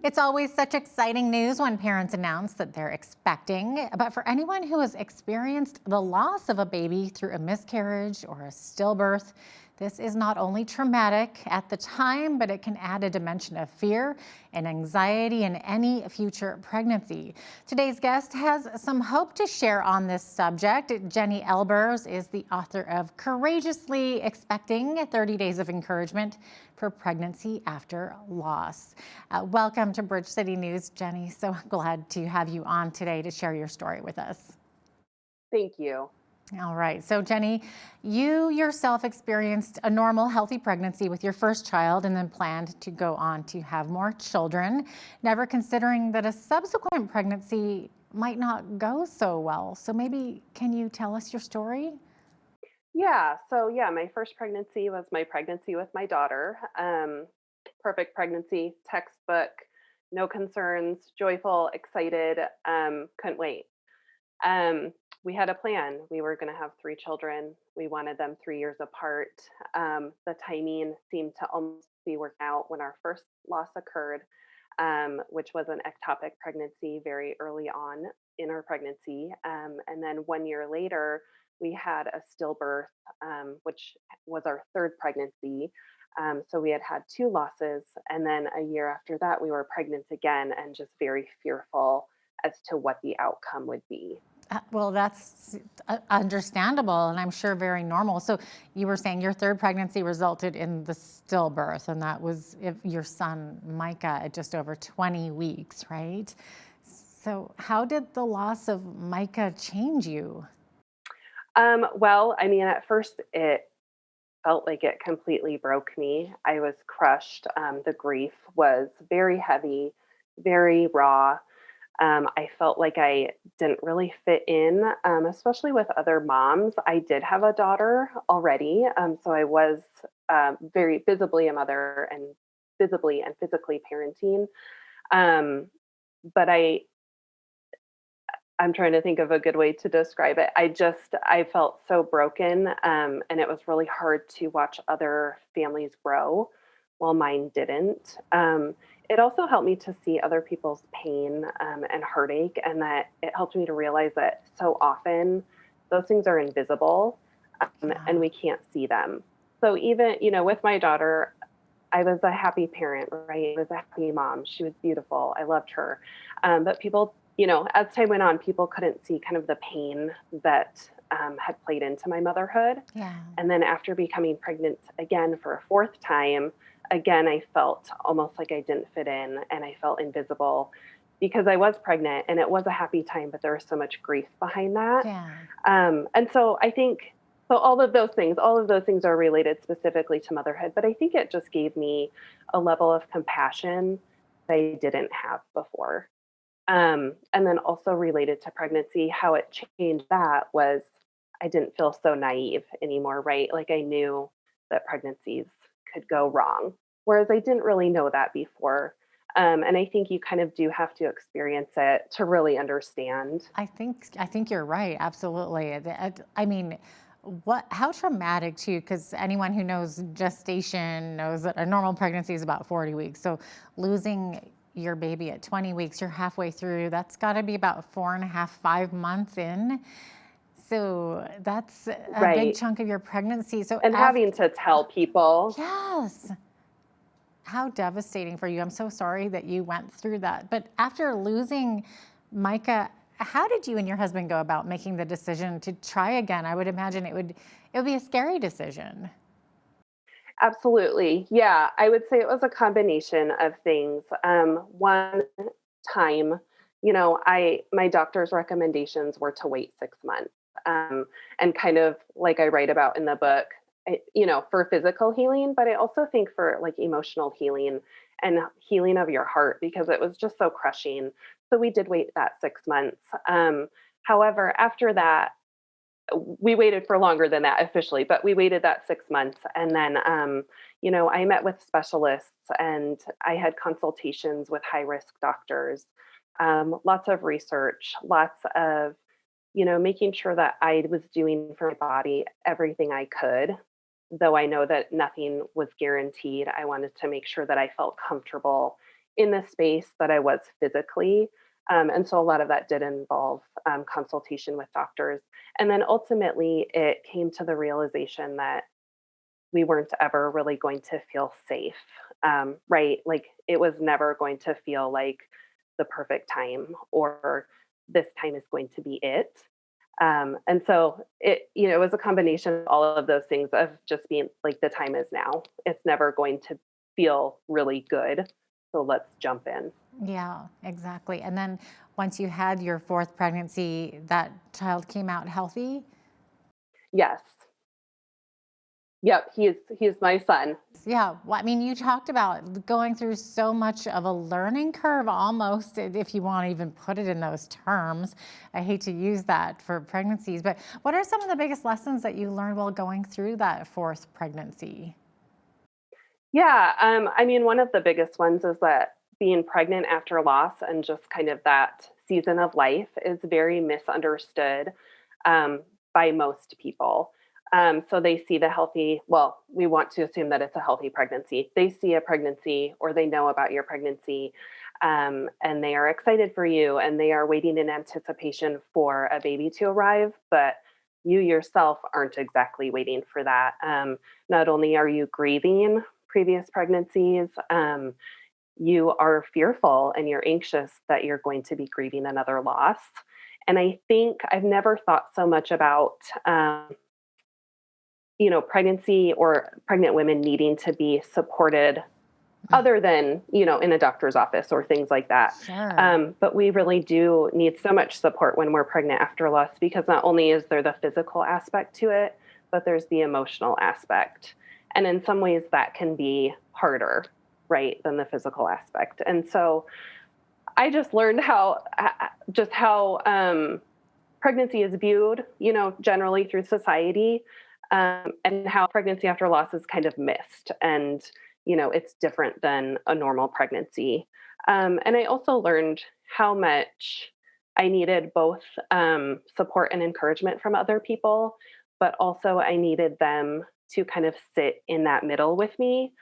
It's always such exciting news when parents announce that they're expecting. But for anyone who has experienced the loss of a baby through a miscarriage or a stillbirth, this is not only traumatic at the time, but it can add a dimension of fear and anxiety in any future pregnancy. Today's guest has some hope to share on this subject. Jenny Albers is the author of Courageously Expecting 30 Days of Encouragement for Pregnancy After Loss. Welcome to Bridge City News, Jenny. So glad to have you on today to share your story with us. Thank you. All right. So, Jenny, you yourself experienced a normal, healthy pregnancy with your first child and then planned to go on to have more children, never considering that a subsequent pregnancy might not go so well. So, maybe can you tell us your story? My first pregnancy was my pregnancy with my daughter. Perfect pregnancy, textbook, no concerns, joyful, excited, couldn't wait. Um, we had a plan. We were going to have three children. We wanted them 3 years apart. The timing seemed to almost be worked out when our first loss occurred, which was an ectopic pregnancy very early on in our pregnancy. And then 1 year later, we had a stillbirth, which was our third pregnancy. So we had had two losses. And then a year after that, we were pregnant again and just very fearful as to what the outcome would be. Well, that's understandable and I'm sure very normal. So, you were saying your third pregnancy resulted in the stillbirth, and that was if your son Micah at just over 20 weeks, right? So, how did the loss of Micah change you? At first it felt like it completely broke me. I was crushed. The grief was very heavy, very raw. I felt like I didn't really fit in, especially with other moms. I did have a daughter already, so I was very visibly a mother and visibly and physically parenting. Um, but I'm trying to think of a good way to describe it. I felt so broken, and it was really hard to watch other families grow while mine didn't. It also helped me to see other people's pain and heartache, and that it helped me to realize that so often those things are invisible, and Yeah. we can't see them. So even, with my daughter, I was a happy parent, right? I was a happy mom. She was beautiful. I loved her. But people, as time went on, people couldn't see kind of the pain that had played into my motherhood. Yeah. And then after becoming pregnant again for a fourth time, again, I felt almost like I didn't fit in and I felt invisible because I was pregnant and it was a happy time, but there was so much grief behind that. Yeah. And so I think so all of those things are related specifically to motherhood, but I think it just gave me a level of compassion that I didn't have before. And then also related to pregnancy, how it changed that was I didn't feel so naive anymore, right? Like I knew that pregnancies could go wrong, whereas I didn't really know that before. And I think you kind of do have to experience it to really understand. I think you're right. Absolutely. I mean, how traumatic too, because anyone who knows gestation knows that a normal pregnancy is about 40 weeks. So losing your baby at 20 weeks, you're halfway through. That's got to be about 4.5, 5 months in. So that's a big Right. chunk of your pregnancy. So And after, having to tell people. yes, how devastating for you. I'm so sorry that you went through that. But after losing Micah, how did you and your husband go about making the decision to try again? I would imagine it would be a scary decision. Absolutely. Yeah, I would say it was a combination of things. One time, I my doctor's recommendations were to wait 6 months, and kind of like I write about in the book, for physical healing, but I also think for like emotional healing and healing of your heart because it was just so crushing. So we did wait that 6 months. However, after that, we waited for longer than that officially, but we waited that 6 months. And then, I met with specialists and I had consultations with high risk doctors, lots of research, lots of, making sure that I was doing for my body everything I could. Though I know that nothing was guaranteed, I wanted to make sure that I felt comfortable in the space that I was physically. And so a lot of that did involve consultation with doctors. And then ultimately, it came to the realization that we weren't ever really going to feel safe, right? Like it was never going to feel like the perfect time or this time is going to be it. And so it was a combination of all of those things of just being like, the time is now. It's never going to feel really good. So let's jump in. Yeah, exactly. And then once you had your fourth pregnancy, that child came out healthy? Yes. Yep. He is my son. Yeah. Well, I mean, you talked about going through so much of a learning curve almost, if you want to even put it in those terms. I hate to use that for pregnancies, but what are some of the biggest lessons that you learned while going through that fourth pregnancy? Yeah, I mean, one of the biggest ones is that being pregnant after loss and just kind of that season of life is very misunderstood by most people. So they see the healthy, well, we want to assume that it's a healthy pregnancy. They see a pregnancy or they know about your pregnancy, and they are excited for you and they are waiting in anticipation for a baby to arrive. But you yourself aren't exactly waiting for that. Not only are you grieving previous pregnancies, you are fearful and you're anxious that you're going to be grieving another loss. And I think I've never thought so much about, pregnancy or pregnant women needing to be supported other than, in a doctor's office or things like that. Sure. But we really do need so much support when we're pregnant after loss because not only is there the physical aspect to it, but there's the emotional aspect. And in some ways, that can be harder, right, than the physical aspect. And so I just learned how pregnancy is viewed, generally through society, and how pregnancy after loss is kind of missed. And, it's different than a normal pregnancy. And I also learned how much I needed both support and encouragement from other people, but also I needed them to kind of sit in that middle with me,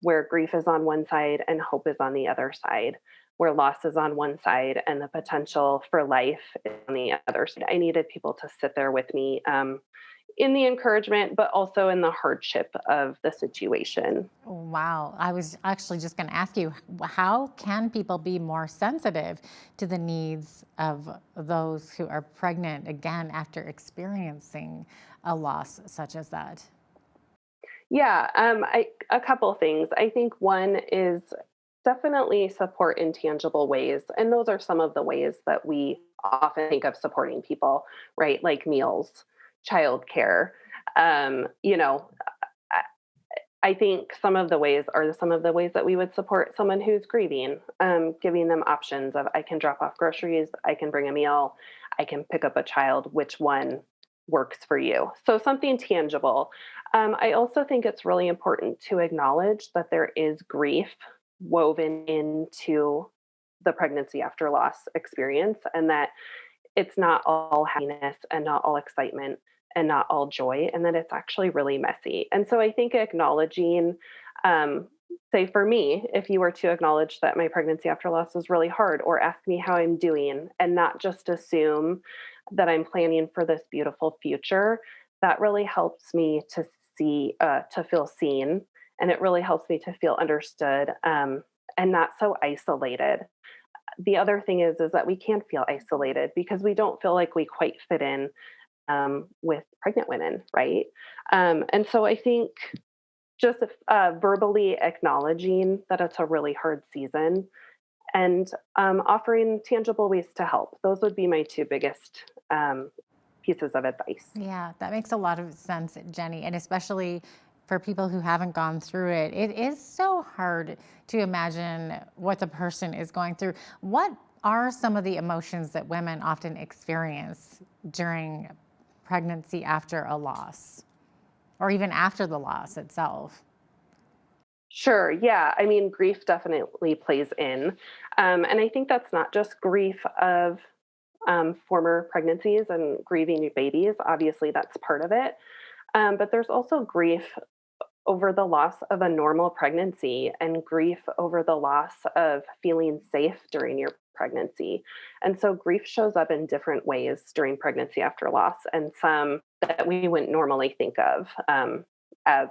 where grief is on one side and hope is on the other side, where loss is on one side and the potential for life is on the other side. I needed people to sit there with me, in the encouragement, but also in the hardship of the situation. Wow. I was actually just going to ask you, how can people be more sensitive to the needs of those who are pregnant again after experiencing a loss such as that? Yeah, a couple things. I think one is definitely support in tangible ways, and those are some of the ways that we often think of supporting people, right? Like meals, childcare. Um, you know, I, I think some of the ways that we would support someone who's grieving, giving them options of I can drop off groceries, I can bring a meal, I can pick up a child. Which one works for you? So something tangible. I also think it's really important to acknowledge that there is grief woven into the pregnancy after loss experience, and that it's not all happiness and not all excitement and not all joy, and that it's actually really messy. And so I think acknowledging, um, say for me, if you were to acknowledge that my pregnancy after loss was really hard, or ask me how I'm doing, and not just assume that I'm planning for this beautiful future, that really helps me to feel seen, and it really helps me to feel understood, and not so isolated. The other thing is that we can feel isolated because we don't feel like we quite fit in, with pregnant women, right? And so I think just verbally acknowledging that it's a really hard season and offering tangible ways to help. Those would be my two biggest pieces of advice. Yeah, that makes a lot of sense, Jenny. And especially for people who haven't gone through it, it is so hard to imagine what the person is going through. What are some of the emotions that women often experience during pregnancy after a loss, or even after the loss itself? Sure. Yeah. I mean, grief definitely plays in. And I think that's not just grief of former pregnancies and grieving your babies. Obviously, that's part of it. But there's also grief over the loss of a normal pregnancy and grief over the loss of feeling safe during your pregnancy. And so grief shows up in different ways during pregnancy after loss, and some that we wouldn't normally think of as,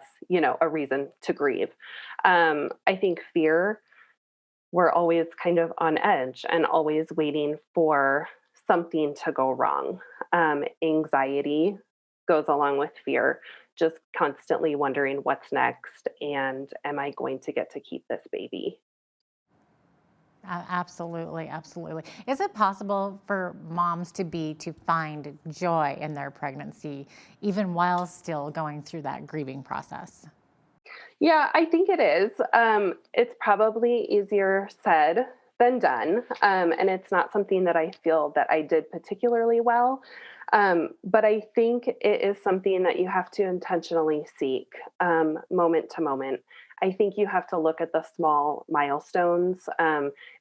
a reason to grieve. I think fear, we're always kind of on edge and always waiting for something to go wrong. Anxiety goes along with fear, just constantly wondering what's next and am I going to get to keep this baby? Absolutely, absolutely. Is it possible for moms to find joy in their pregnancy, even while still going through that grieving process? Yeah, I think it is. It's probably easier said than done. And it's not something that I feel that I did particularly well. But I think it is something that you have to intentionally seek moment to moment. I think you have to look at the small milestones.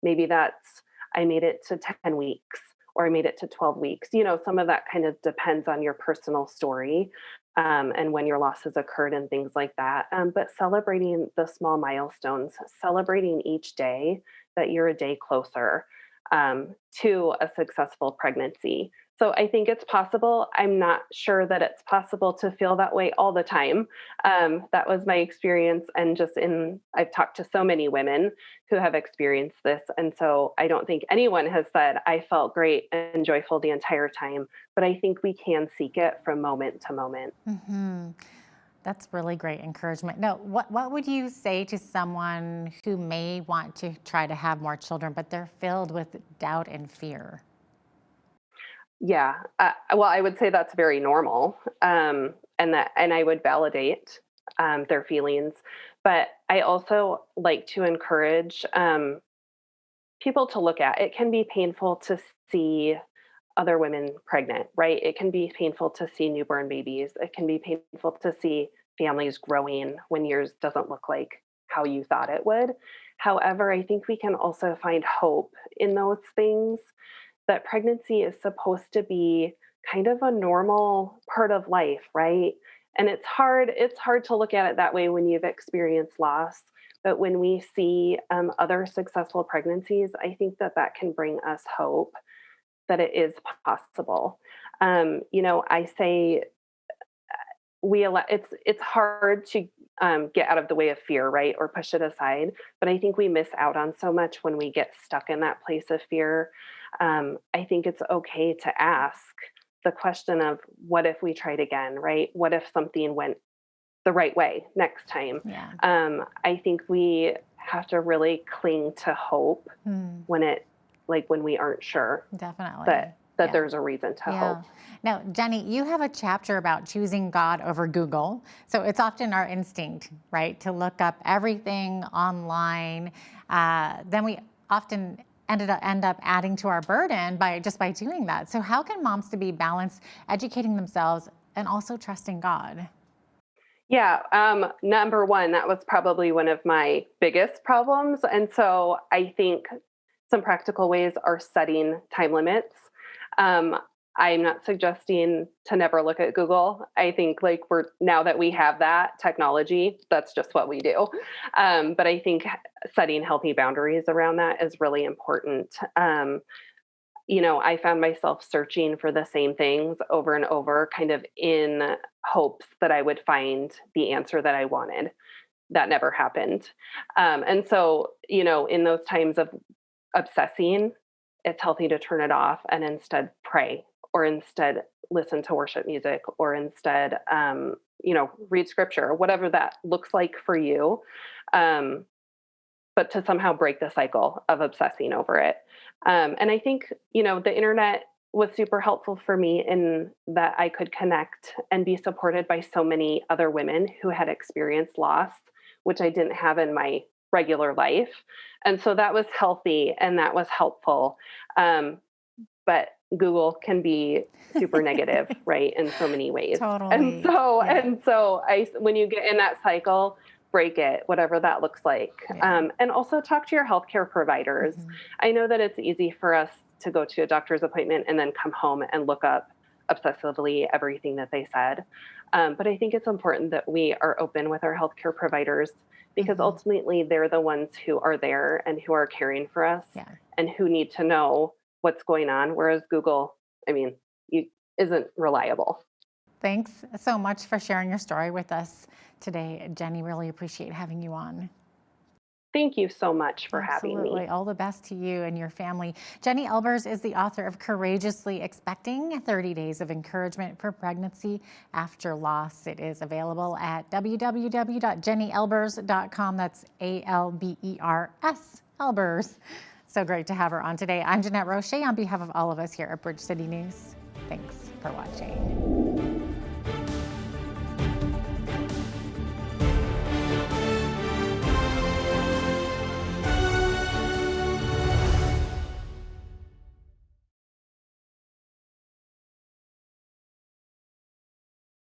Maybe that's, I made it to 10 weeks or I made it to 12 weeks. Some of that kind of depends on your personal story and when your losses occurred and things like that. But celebrating the small milestones, celebrating each day that you're a day closer to a successful pregnancy. So I think it's possible. I'm not sure that it's possible to feel that way all the time. That was my experience. And I've talked to so many women who have experienced this. And so I don't think anyone has said, I felt great and joyful the entire time. But I think we can seek it from moment to moment. Hmm. That's really great encouragement. Now, what would you say to someone who may want to try to have more children, but they're filled with doubt and fear? Yeah. Well, I would say that's very normal. And I would validate their feelings. But I also like to encourage people to look at it. Can be painful to see other women pregnant, right? It can be painful to see newborn babies. It can be painful to see families growing when yours doesn't look like how you thought it would. However, I think we can also find hope in those things, that pregnancy is supposed to be kind of a normal part of life, right? And it's hard to look at it that way when you've experienced loss. But when we see other successful pregnancies, I think that can bring us hope that it is possible. I say it's hard to get out of the way of fear, right, or push it aside. But I think we miss out on so much when we get stuck in that place of fear. I think it's okay to ask the question of what if we tried again, right? What if something went the right way next time? Yeah. I think we have to really cling to hope Hmm. when when we aren't sure Definitely. that Yeah. there's a reason to Yeah. hope. Now, Jenny, you have a chapter about choosing God over Google. So it's often our instinct, right, to look up everything online. Then we often end up adding to our burden by doing that. So how can moms to be balanced, educating themselves and also trusting God? Yeah, number one, that was probably one of my biggest problems. And so I think some practical ways are setting time limits. Um, I'm not suggesting to never look at Google. I think now that we have that technology, that's just what we do. But I think setting healthy boundaries around that is really important. I found myself searching for the same things over and over, kind of in hopes that I would find the answer that I wanted. That never happened. And so, in those times of obsessing, it's healthy to turn it off and instead pray or instead listen to worship music or instead, read scripture, whatever that looks like for you. Um, but to somehow break the cycle of obsessing over it. And I think, the internet was super helpful for me in that I could connect and be supported by so many other women who had experienced loss, which I didn't have in my regular life. And so that was healthy and that was helpful. Um, but Google can be super negative, right, in so many ways. And Totally. so Yeah. and so when you get in that cycle, break it, whatever that looks like. Yeah. And also talk to your healthcare providers. Mhm. I know that it's easy for us to go to a doctor's appointment and then come home and look up obsessively everything that they said. But I think it's important that we are open with our healthcare providers because Mhm. ultimately they're the ones who are there and who are caring for us Yeah. and who need to know what's going on. Whereas Google, I mean, you, isn't reliable. Thanks so much for sharing your story with us today, Jenny. Really appreciate having you on. Thank you so much for having me. Absolutely. All the best to you and your family. Jenny Albers is the author of Courageously Expecting 30 Days of Encouragement for Pregnancy After Loss. It is available at www.jennyalbers.com. That's Albers, Albers. So great to have her on today. I'm Jeanette Roche on behalf of all of us here at Bridge City News. Thanks for watching.